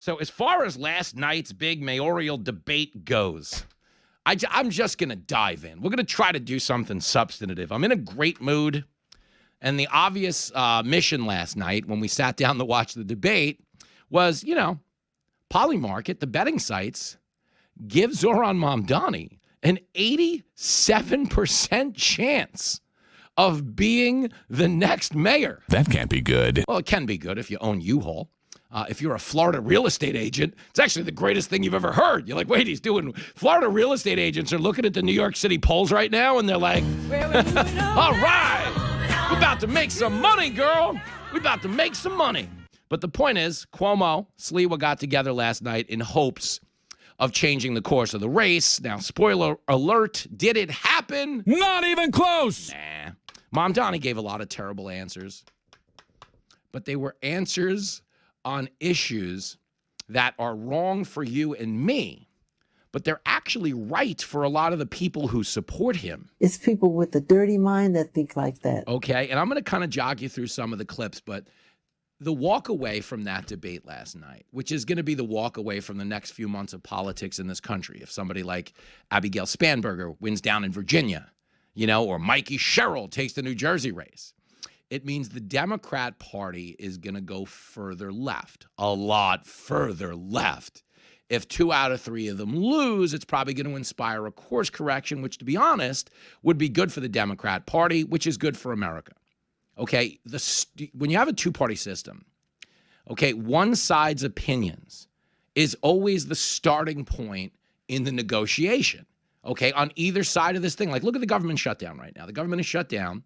So as far as last night's big mayoral debate goes, I'm just going to dive in. We're going to try to do something substantive. I'm in a great mood. And the obvious mission last night when we sat down to watch the debate was, Polymarket, the betting sites, give Zohran Mamdani an 87% chance of being the next mayor. That can't be good. Well, it can be good if you own U-Haul. If you're a Florida real estate agent, it's actually the greatest thing you've ever heard. You're like, wait, he's doing... Florida real estate agents are looking at the New York City polls right now, and they're like, all right, we're about to make some money, girl. We're about to make some money. But the point is, Cuomo, Sliwa got together last night in hopes of changing the course of the race. Now, spoiler alert, did it happen? Not even close. Nah. Mamdani gave a lot of terrible answers, but they were answers on issues that are wrong for you and me, but they're actually right for a lot of the people who support him. It's people with a dirty mind that think like that. Okay, and I'm going to kind of jog you through some of the clips, but the walk away from that debate last night, which is going to be the walk away from the next few months of politics in this country, if somebody like Abigail Spanberger wins down in Virginia, or Mikey Sherrill takes the New Jersey race, it means the Democrat Party is going to go further left, a lot further left. If 2 out of 3 of them lose, it's probably going to inspire a course correction, which, to be honest, would be good for the Democrat Party, which is good for America. Okay, when you have a two-party system, okay, one side's opinions is always the starting point in the negotiation, okay, on either side of this thing. Like, look at the government shutdown right now. The government is shut down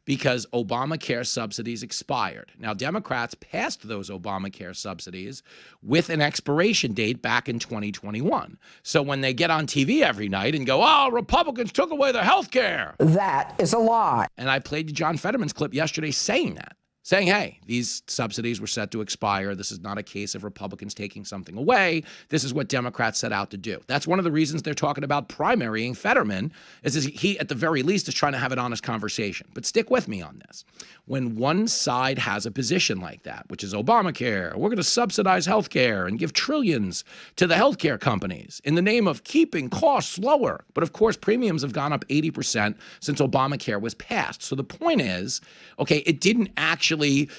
because Obamacare subsidies expired. Now, Democrats passed those Obamacare subsidies with an expiration date back in 2021. So when they get on TV every night and go, oh, Republicans took away their health care. That is a lie. And I played John Fetterman's clip yesterday saying that. Saying, hey, these subsidies were set to expire. This is not a case of Republicans taking something away. This is what Democrats set out to do. That's one of the reasons they're talking about primarying Fetterman, is he, at the very least, is trying to have an honest conversation. But stick with me on this. When one side has a position like that, which is Obamacare, we're going to subsidize health care and give trillions to the health care companies in the name of keeping costs lower. But, of course, premiums have gone up 80% since Obamacare was passed. So the point is, okay, it didn't actually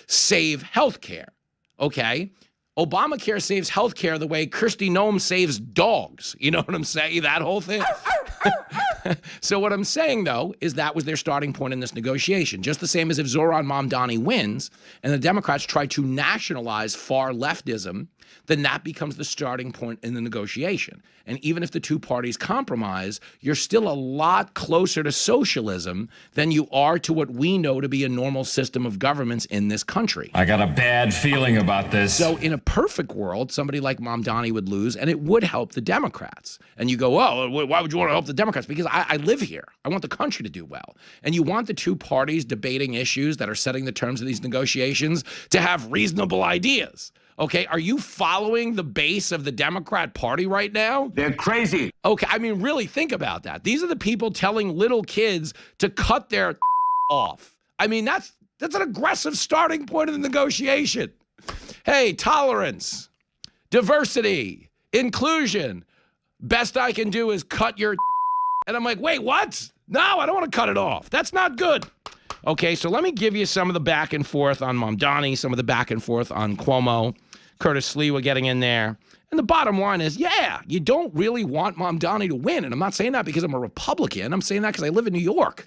save healthcare, okay? Obamacare saves healthcare the way Kristi Noem saves dogs. You know what I'm saying? That whole thing. So what I'm saying, though, is that was their starting point in this negotiation. Just the same as if Zohran Mamdani wins and the Democrats try to nationalize far leftism, then that becomes the starting point in the negotiation. And even if the two parties compromise, you're still a lot closer to socialism than you are to what we know to be a normal system of governments in this country. I got a bad feeling about this. So in a perfect world, somebody like Mamdani would lose, and it would help the Democrats. And you go, oh, why would you want to help the Democrats? Because I live here. I want the country to do well. And you want the two parties debating issues that are setting the terms of these negotiations to have reasonable ideas. Okay, are you following the base of the Democrat Party right now? They're crazy. Okay, I mean, really think about that. These are the people telling little kids to cut their off. I mean, that's an aggressive starting point of the negotiation. Hey, tolerance, diversity, inclusion. Best I can do is cut your. And I'm like, wait, what? No, I don't want to cut it off. That's not good. Okay, so let me give you some of the back and forth on Mamdani, some of the back and forth on Cuomo, Curtis Sliwa getting in there. And the bottom line is, yeah, you don't really want Mamdani to win. And I'm not saying that because I'm a Republican. I'm saying that because I live in New York.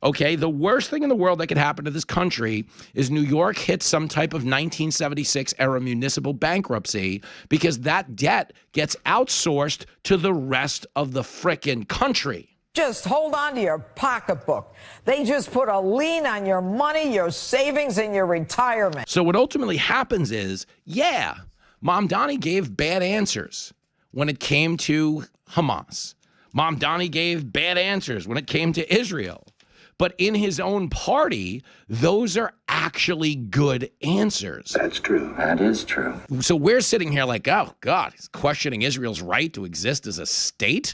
Okay, the worst thing in the world that could happen to this country is New York hits some type of 1976 era municipal bankruptcy because that debt gets outsourced to the rest of the frickin' country. Just hold on to your pocketbook. They just put a lien on your money, your savings, and your retirement. So what ultimately happens is, yeah, Mamdani gave bad answers when it came to Hamas. Mamdani gave bad answers when it came to Israel. But in his own party, those are actually good answers. That's true. That is true. So we're sitting here like, oh, God, he's questioning Israel's right to exist as a state?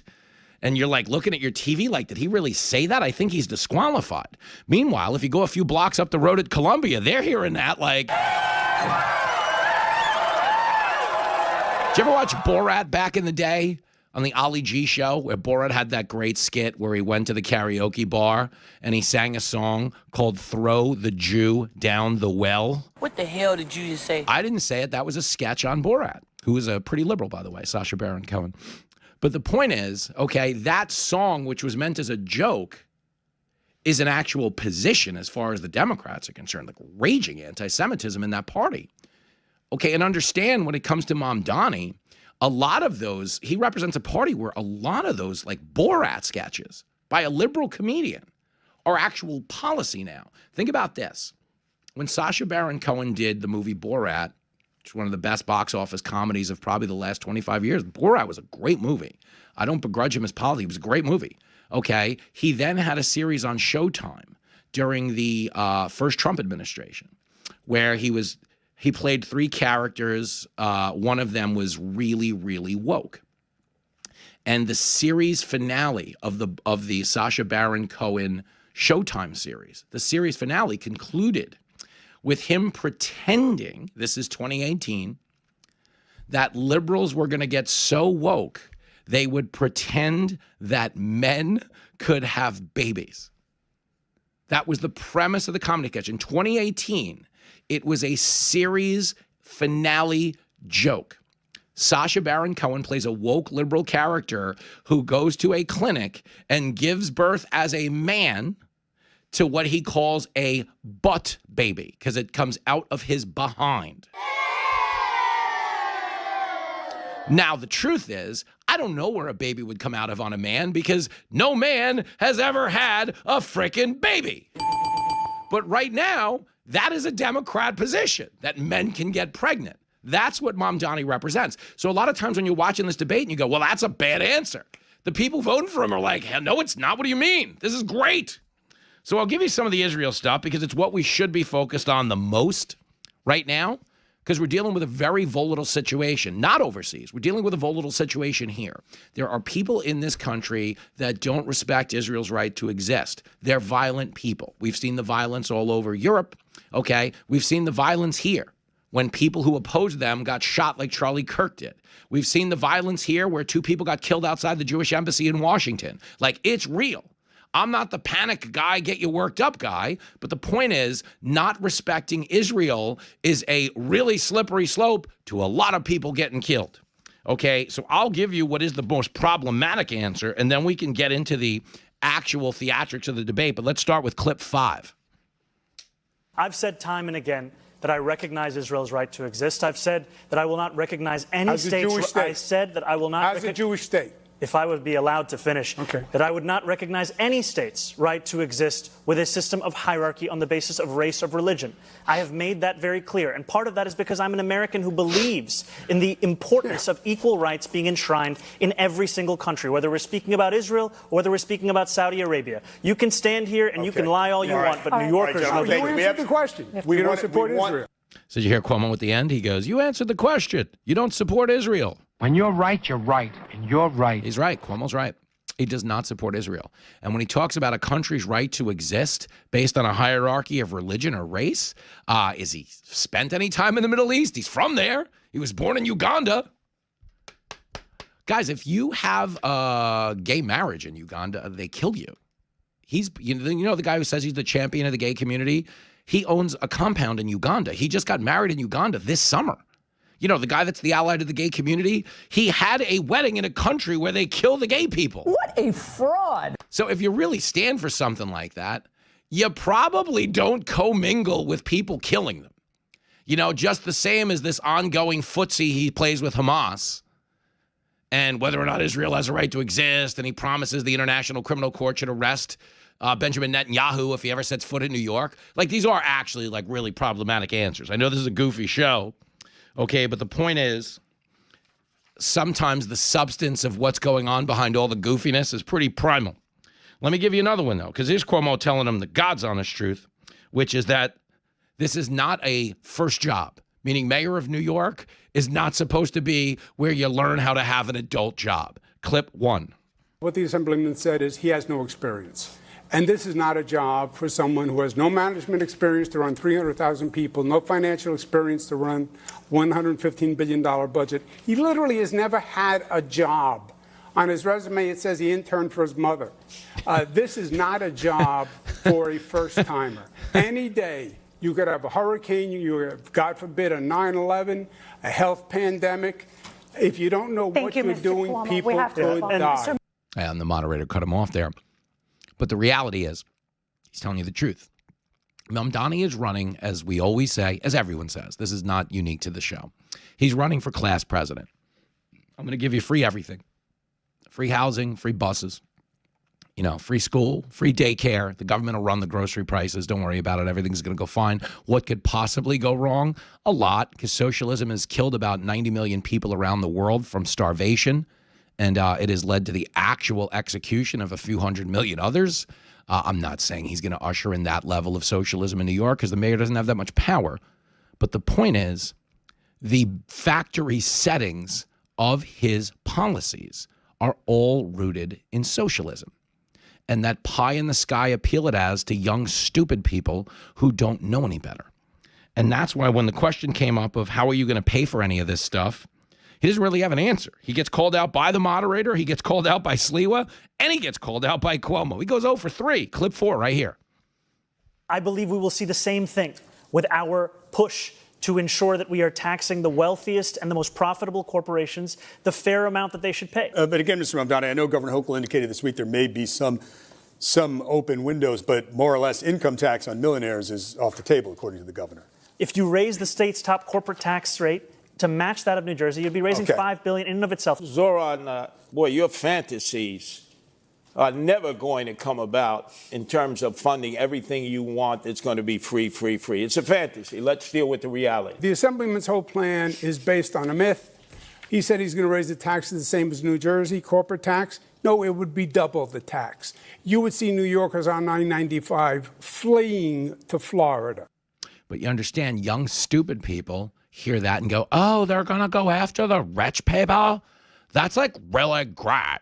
And you're like looking at your TV like, did he really say that? I think he's disqualified. Meanwhile, if you go a few blocks up the road at Columbia, they're hearing that like... Did you ever watch Borat back in the day on the Ali G show, where Borat had that great skit where he went to the karaoke bar and he sang a song called Throw the Jew Down the Well? What the hell did you just say? I didn't say it. That was a sketch on Borat, who is a pretty liberal, by the way, Sacha Baron Cohen. But the point is, okay, that song, which was meant as a joke, is an actual position as far as the Democrats are concerned, like raging anti-Semitism in that party. Okay, and understand when it comes to Mamdani, a lot of those, he represents a party where a lot of those like Borat sketches by a liberal comedian are actual policy now. Think about this. When Sacha Baron Cohen did the movie Borat, which is one of the best box office comedies of probably the last 25 years, Borat was a great movie. I don't begrudge him his policy. It was a great movie. Okay, he then had a series on Showtime during the first Trump administration where he played three characters. One of them was really, really woke. And the series finale of the Sacha Baron Cohen Showtime series, the series finale concluded with him pretending, this is 2018, that liberals were going to get so woke they would pretend that men could have babies. That was the premise of the comedy sketch. In 2018, it was a series finale joke. Sacha Baron Cohen plays a woke liberal character who goes to a clinic and gives birth as a man to what he calls a butt baby, because it comes out of his behind. Now, the truth is, I don't know where a baby would come out of on a man because no man has ever had a frickin' baby. But right now, that is a Democrat position, that men can get pregnant. That's what Mamdani represents. So a lot of times when you're watching this debate and you go, well, that's a bad answer. The people voting for him are like, hell, no, it's not. What do you mean? This is great. So I'll give you some of the Israel stuff because it's what we should be focused on the most right now, because we're dealing with a very volatile situation, not overseas. We're dealing with a volatile situation here. There are people in this country that don't respect Israel's right to exist. They're violent people. We've seen the violence all over Europe, okay? We've seen the violence here when people who opposed them got shot like Charlie Kirk did. We've seen the violence here where 2 people got killed outside the Jewish embassy in Washington. Like, it's real. I'm not the panic guy, get you worked up guy, but the point is, not respecting Israel is a really slippery slope to a lot of people getting killed. Okay, so I'll give you what is the most problematic answer, and then we can get into the actual theatrics of the debate, but let's start with clip 5. I've said time and again that I recognize Israel's right to exist. I've said that I will not recognize any states. I said that I will not. As a Jewish state. If I would be allowed to finish, that I would not recognize any state's right to exist with a system of hierarchy on the basis of race or religion. I have made that very clear. And part of that is because I'm an American who believes in the importance of equal rights being enshrined in every single country, whether we're speaking about Israel or whether we're speaking about Saudi Arabia. You can stand here and you can lie all you want, but New Yorkers will we answered the question. We don't support Israel. So did you hear Cuomo at the end? He goes, you answered the question. You don't support Israel. When you're right, and you're right. He's right. Cuomo's right. He does not support Israel. And when he talks about a country's right to exist based on a hierarchy of religion or race, is he spent any time in the Middle East? He's from there. He was born in Uganda. Guys, if you have a gay marriage in Uganda, they kill you. He's, you know, the guy who says he's the champion of the gay community? He owns a compound in Uganda. He just got married in Uganda this summer. You know, the guy that's the ally to the gay community, he had a wedding in a country where they kill the gay people. What a fraud. So if you really stand for something like that, you probably don't commingle with people killing them. You know, just the same as this ongoing footsie he plays with Hamas and whether or not Israel has a right to exist, and he promises the International Criminal Court should arrest Benjamin Netanyahu if he ever sets foot in New York. Like, these are actually, like, really problematic answers. I know this is a goofy show. Okay, but the point is, sometimes the substance of what's going on behind all the goofiness is pretty primal. Let me give you another one, though, because here's Cuomo telling him the God's honest truth, which is that this is not a first job, meaning mayor of New York is not supposed to be where you learn how to have an adult job. Clip 1. What the Assemblyman said is he has no experience. And this is not a job for someone who has no management experience to run 300,000 people, no financial experience to run $115 billion budget. He literally has never had a job. On his resume, it says he interned for his mother. This is not a job for a first-timer. Any day, you could have a hurricane, you have, God forbid, a 9/11, a health pandemic. If you don't know what you're doing, people could die. And the moderator cut him off there. But the reality is, he's telling you the truth. Mamdani is running, as we always say, as everyone says. This is not unique to the show. He's running for class president. I'm going to give you free everything. Free housing, free buses, free school, free daycare. The government will run the grocery prices. Don't worry about it. Everything's going to go fine. What could possibly go wrong? A lot, because socialism has killed about 90 million people around the world from starvation. And it has led to the actual execution of a few hundred million others. I'm not saying he's going to usher in that level of socialism in New York because the mayor doesn't have that much power. But the point is, the factory settings of his policies are all rooted in socialism. And that pie-in-the-sky appeal it has to young, stupid people who don't know any better. And that's why when the question came up of how are you going to pay for any of this stuff, he doesn't really have an answer. He gets called out by the moderator, he gets called out by Sliwa, and he gets called out by Cuomo. He goes 0 for 3. Clip 4 right here. I believe we will see the same thing with our push to ensure that we are taxing the wealthiest and the most profitable corporations the fair amount that they should pay. But again, Mr. Mamdani, I know Governor Hochul indicated this week there may be some open windows, but more or less income tax on millionaires is off the table, according to the governor. If you raise the state's top corporate tax rate to match that of New Jersey, you'd be raising $5 billion in and of itself. Zohran, boy, your fantasies are never going to come about in terms of funding everything you want. It's going to be free, free, free. It's a fantasy. Let's deal with the reality. The Assemblyman's whole plan is based on a myth. He said he's going to raise the taxes the same as New Jersey, corporate tax. No, it would be double the tax. You would see New Yorkers on 995 fleeing to Florida. But you understand, young, stupid people hear that and go, oh, they're going to go after the rich people? That's like really great.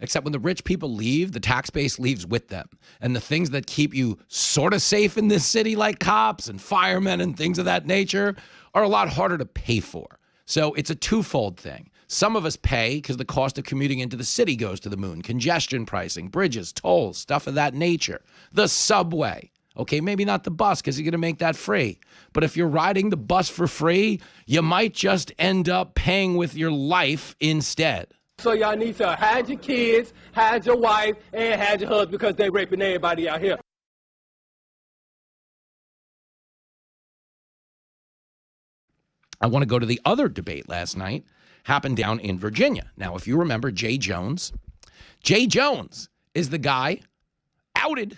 Except when the rich people leave, the tax base leaves with them. And the things that keep you sort of safe in this city, like cops and firemen and things of that nature, are a lot harder to pay for. So it's a twofold thing. Some of us pay because the cost of commuting into the city goes to the moon. Congestion pricing, bridges, tolls, stuff of that nature. The subway. Okay, maybe not the bus because you're going to make that free. But if you're riding the bus for free, you might just end up paying with your life instead. So y'all need to hide your kids, hide your wife, and hide your husband because they raping everybody out here. I want to go to the other debate last night, happened down in Virginia. Now, if you remember Jay Jones is the guy outed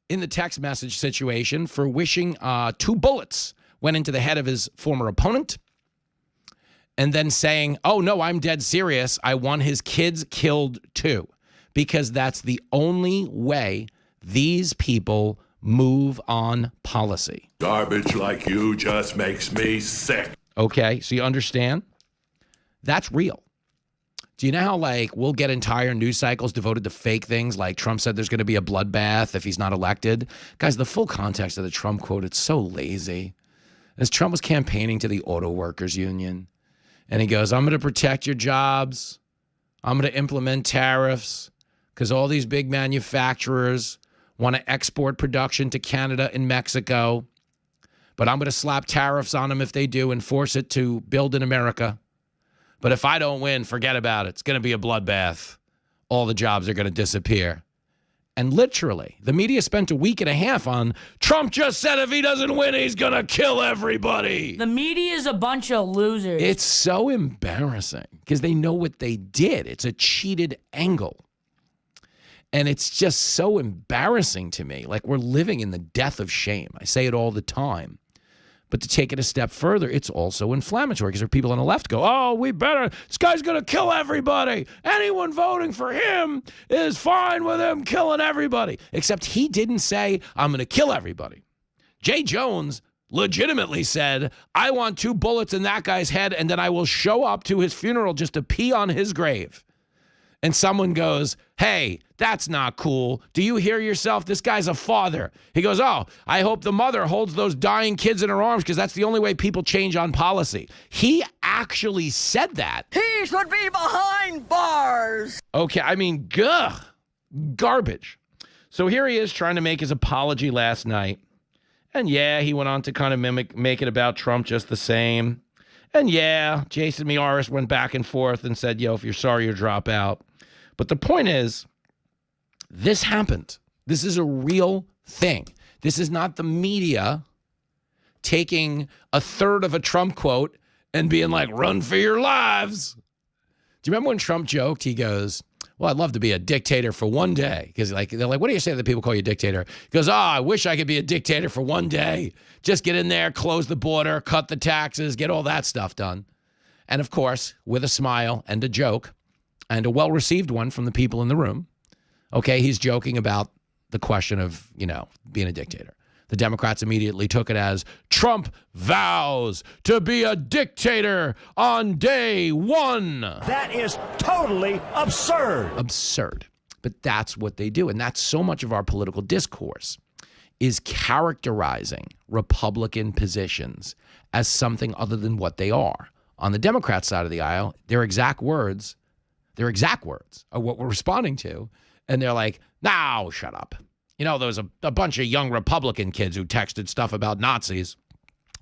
in the text message situation for wishing 2 bullets went into the head of his former opponent. And then saying, oh, no, I'm dead serious. I want his kids killed too. Because that's the only way these people move on policy. Garbage like you just makes me sick. Okay, so you understand? That's real. Do you know how, we'll get entire news cycles devoted to fake things, like Trump said there's going to be a bloodbath if he's not elected? Guys, the full context of the Trump quote, it's so lazy. As Trump was campaigning to the auto workers union, and he goes, I'm going to protect your jobs. I'm going to implement tariffs because all these big manufacturers want to export production to Canada and Mexico. But I'm going to slap tariffs on them if they do and force it to build in America. But if I don't win, forget about it. It's going to be a bloodbath. All the jobs are going to disappear. And literally, the media spent a week and a half on Trump just said if he doesn't win, he's going to kill everybody. The media is a bunch of losers. It's so embarrassing because they know what they did. It's a cheated angle. And it's just so embarrassing to me. Like we're living in the death of shame. I say it all the time. But to take it a step further, it's also inflammatory because there are people on the left go, oh, this guy's going to kill everybody. Anyone voting for him is fine with him killing everybody. Except he didn't say, I'm going to kill everybody. Jay Jones legitimately said, I want 2 bullets in that guy's head and then I will show up to his funeral just to pee on his grave. and someone goes, hey, that's not cool. Do you hear yourself? This guy's a father. He goes, oh, I hope the mother holds those dying kids in her arms because that's the only way people change on policy. He actually said that. He should be behind bars. Okay, I mean, garbage. So here he is trying to make his apology last night. And yeah, he went on to kind of make it about Trump just the same. And yeah, Jason Miyares went back and forth and said, yo, if you're sorry, you drop out. But the point is, this happened. This is a real thing. This is not the media taking a third of a Trump quote and being like, run for your lives. Do you remember when Trump joked? He goes, well, I'd love to be a dictator for one day. Because they're like, what do you say that people call you a dictator? He goes, I wish I could be a dictator for one day. Just get in there, close the border, cut the taxes, get all that stuff done. And of course, with a smile and a joke, and a well-received one from the people in the room, okay, he's joking about the question of, being a dictator. The Democrats immediately took it as Trump vows to be a dictator on day one. That is totally absurd. Absurd. But that's what they do. And that's so much of our political discourse is characterizing Republican positions as something other than what they are. On the Democrat side of the aisle, their exact words are what we're responding to. And they're like, no, shut up. There was a bunch of young Republican kids who texted stuff about Nazis.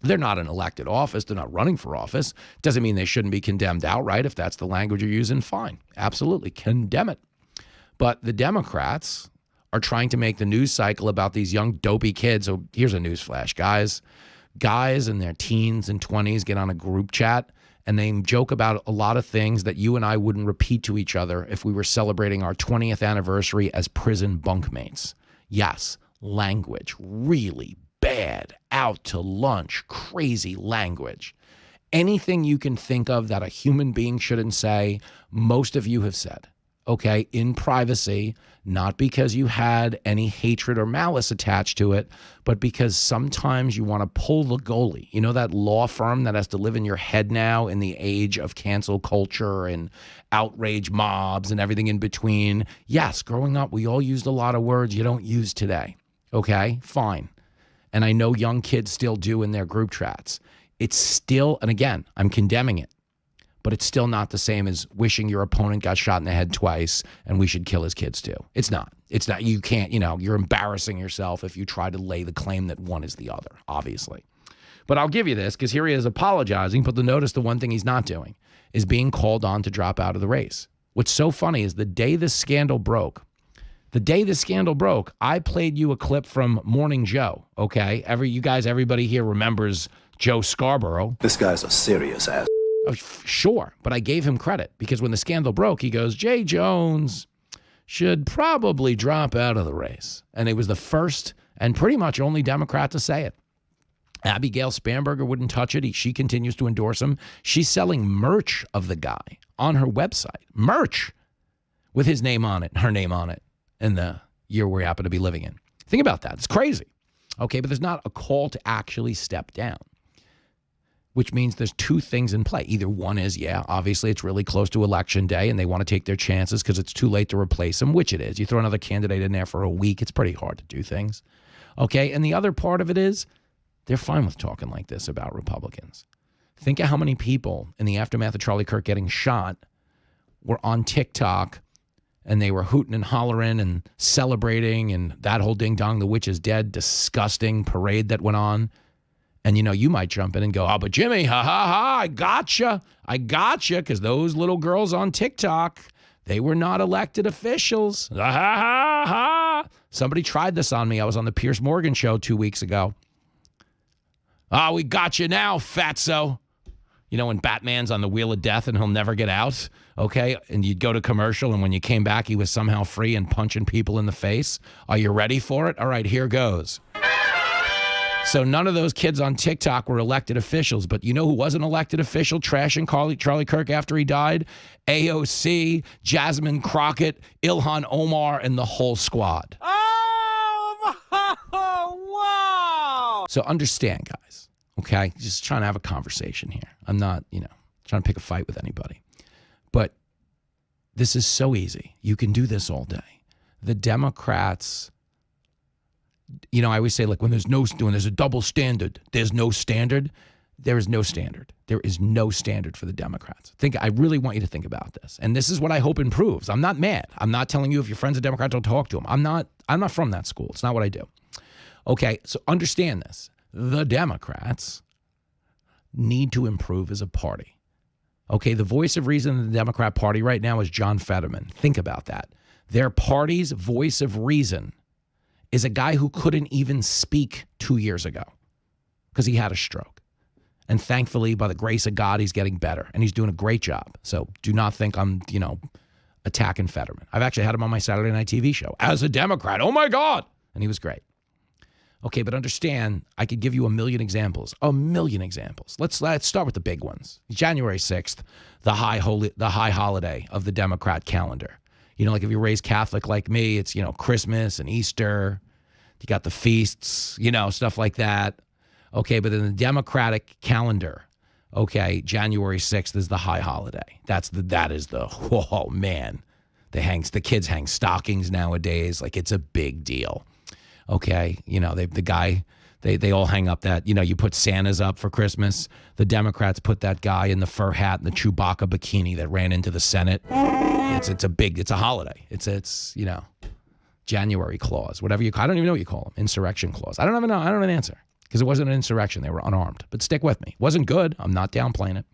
They're not in elected office. They're not running for office. Doesn't mean they shouldn't be condemned outright. If that's the language you're using, fine. Absolutely. Condemn it. But the Democrats are trying to make the news cycle about these young dopey kids. So here's a news flash, guys. Guys in their teens and 20s get on a group chat and they joke about a lot of things that you and I wouldn't repeat to each other if we were celebrating our 20th anniversary as prison bunkmates. Yes, language, really bad, out to lunch, crazy language. Anything you can think of that a human being shouldn't say, most of you have said, okay, in privacy, not because you had any hatred or malice attached to it, but because sometimes you want to pull the goalie. You know that law firm that has to live in your head now in the age of cancel culture and outrage mobs and everything in between? Yes, growing up, we all used a lot of words you don't use today. Okay, fine. And I know young kids still do in their group chats. It's still, and again, I'm condemning it, but it's still not the same as wishing your opponent got shot in the head twice and we should kill his kids too. It's not. It's not. You can't, you're embarrassing yourself if you try to lay the claim that one is the other, obviously. But I'll give you this because here he is apologizing, but notice the one thing he's not doing is being called on to drop out of the race. What's so funny is the day this scandal broke, I played you a clip from Morning Joe, okay? Everybody here remembers Joe Scarborough. This guy's a serious ass. Oh, sure, but I gave him credit because when the scandal broke, he goes, Jay Jones should probably drop out of the race. And he was the first and pretty much only Democrat to say it. Abigail Spanberger wouldn't touch it. She continues to endorse him. She's selling merch of the guy on her website. Merch with his name on it, her name on it, in the year we happen to be living in. Think about that. It's crazy. Okay, but there's not a call to actually step down, which means there's two things in play. Either one is, yeah, obviously it's really close to election day and they want to take their chances because it's too late to replace him, which it is. You throw another candidate in there for a week, it's pretty hard to do things. Okay, and the other part of it is they're fine with talking like this about Republicans. Think of how many people in the aftermath of Charlie Kirk getting shot were on TikTok and they were hooting and hollering and celebrating and that whole ding-dong, the witch is dead, disgusting parade that went on. And, you might jump in and go, oh, but Jimmy, I gotcha, because those little girls on TikTok, they were not elected officials. Somebody tried this on me. I was on the Piers Morgan show 2 weeks ago. Oh, we got you now, fatso. When Batman's on the wheel of death and he'll never get out, okay? And you'd go to commercial, and when you came back, he was somehow free and punching people in the face. Are you ready for it? All right, here goes. So none of those kids on TikTok were elected officials, but you know who was an elected official trashing Charlie Kirk after he died? AOC, Jasmine Crockett, Ilhan Omar, and the whole squad. Oh, wow! So understand, guys, okay? Just trying to have a conversation here. I'm not, trying to pick a fight with anybody. But This is so easy. You can do this all day. The Democrats, I always say, like, when there's a double standard, there's no standard. There is no standard. There is no standard for the Democrats. I really want you to think about this. And this is what I hope improves. I'm not mad. I'm not telling you if your friends are Democrats, don't talk to them. I'm not from that school. It's not what I do. Okay, so understand this. The Democrats need to improve as a party. Okay, the voice of reason in the Democrat Party right now is John Fetterman. Think about that. Their party's voice of reason is a guy who couldn't even speak 2 years ago because he had a stroke. And thankfully, by the grace of God, he's getting better and he's doing a great job. So do not think I'm, attacking Fetterman. I've actually had him on my Saturday night TV show as a Democrat. Oh my God. And he was great. Okay, but understand, I could give you a million examples. Let's start with the big ones. January 6th, the high holiday of the Democrat calendar. Like if you're raised Catholic like me, it's, Christmas and Easter. You got the feasts, stuff like that. Okay, but in the Democratic calendar, okay, January 6th is the high holiday. Oh man, the kids hang stockings nowadays. Like it's a big deal. Okay, they all hang up that, you put Santas up for Christmas. The Democrats put that guy in the fur hat and the Chewbacca bikini that ran into the Senate. It's a holiday. It's January clause, whatever I don't even know what you call them, insurrection clause. I don't have an answer. Because it wasn't an insurrection. They were unarmed. But stick with me. It wasn't good. I'm not downplaying it.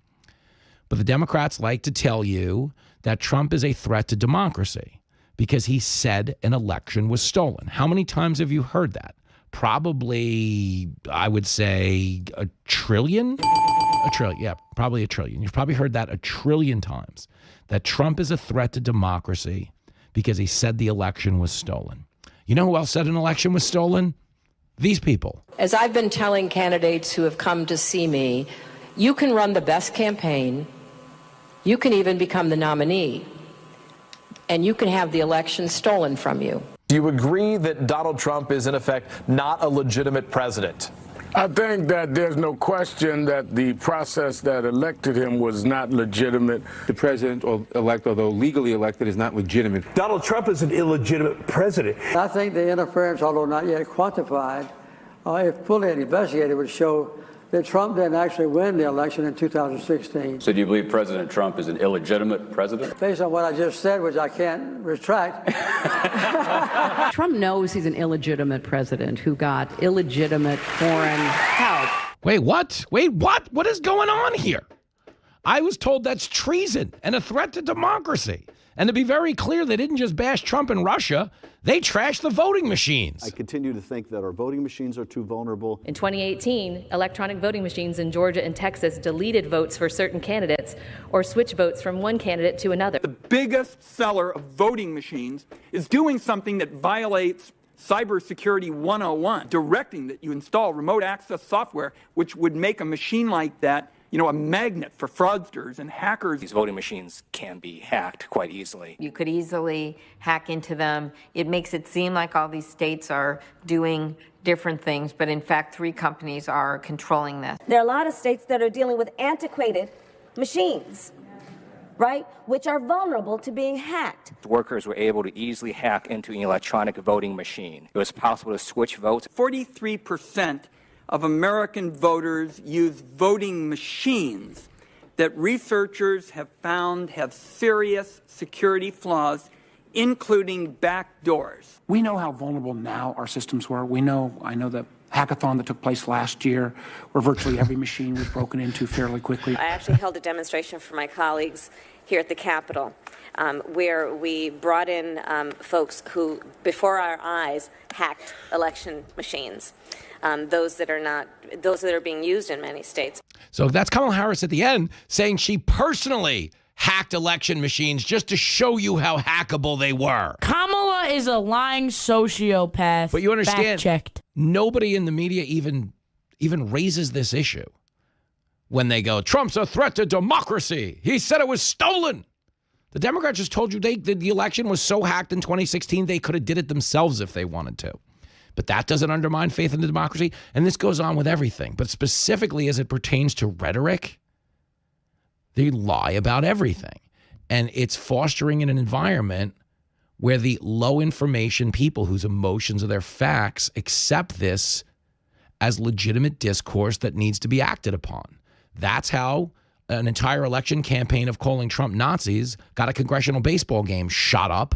But the Democrats like to tell you that Trump is a threat to democracy because he said an election was stolen. How many times have you heard that? Probably, I would say, a trillion? A trillion, yeah, probably a trillion. You've probably heard that a trillion times, that Trump is a threat to democracy because he said the election was stolen. You know who else said an election was stolen? These people. As I've been telling candidates who have come to see me, you can run the best campaign, you can even become the nominee, and you can have the election stolen from you. Do you agree that Donald Trump is, in effect, not a legitimate president? I think that there's no question that the process that elected him was not legitimate. The president-elect, although legally elected, is not legitimate. Donald Trump is an illegitimate president. I think the interference, although not yet quantified, if fully investigated, would show that Trump didn't actually win the election in 2016. So do you believe President Trump is an illegitimate president? Based on what I just said, which I can't retract. Trump knows he's an illegitimate president who got illegitimate foreign help. Wait, what? What is going on here? I was told that's treason and a threat to democracy. And to be very clear, they didn't just bash Trump and Russia. They trashed the voting machines. I continue to think that our voting machines are too vulnerable. In 2018, electronic voting machines in Georgia and Texas deleted votes for certain candidates or switched votes from one candidate to another. The biggest seller of voting machines is doing something that violates Cybersecurity 101, directing that you install remote access software, which would make a machine like that a magnet for fraudsters and hackers. These voting machines can be hacked quite easily. You could easily hack into them. It makes it seem like all these states are doing different things, but in fact, 3 companies are controlling this. There are a lot of states that are dealing with antiquated machines, right, which are vulnerable to being hacked. Workers were able to easily hack into an electronic voting machine. It was possible to switch votes. 43% of American voters use voting machines that researchers have found have serious security flaws, including backdoors. We know how vulnerable now our systems were. I know the hackathon that took place last year, where virtually every machine was broken into fairly quickly. I actually held a demonstration for my colleagues here at the Capitol, where we brought in folks who, before our eyes, hacked election machines. Those that are being used in many states. So that's Kamala Harris at the end saying she personally hacked election machines just to show you how hackable they were. Kamala is a lying sociopath. But you understand, fact-checked. Nobody in the media even raises this issue when they go, Trump's a threat to democracy. He said it was stolen. The Democrats just told you the election was so hacked in 2016 they could have did it themselves if they wanted to. But that doesn't undermine faith in the democracy. And this goes on with everything. But specifically as it pertains to rhetoric, they lie about everything. And it's fostering an environment where the low information people whose emotions are their facts accept this as legitimate discourse that needs to be acted upon. That's how an entire election campaign of calling Trump Nazis got a congressional baseball game shot up,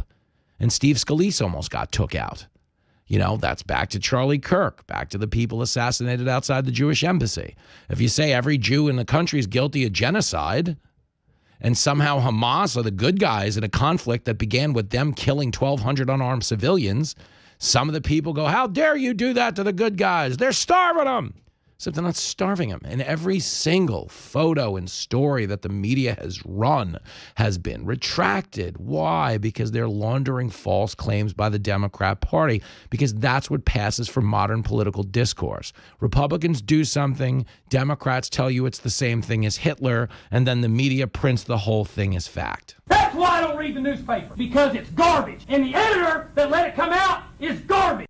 and Steve Scalise almost got took out. You know, that's back to Charlie Kirk, back to the people assassinated outside the Jewish embassy. If you say every Jew in the country is guilty of genocide, and somehow Hamas are the good guys in a conflict that began with them killing 1,200 unarmed civilians, some of the people go, how dare you do that to the good guys? They're starving them. Except they're not starving them. And every single photo and story that the media has run has been retracted. Why? Because they're laundering false claims by the Democrat Party, because that's what passes for modern political discourse. Republicans do something, Democrats tell you it's the same thing as Hitler, and then the media prints the whole thing as fact. That's why I don't read the newspaper, because it's garbage. And the editor that let it come out is garbage.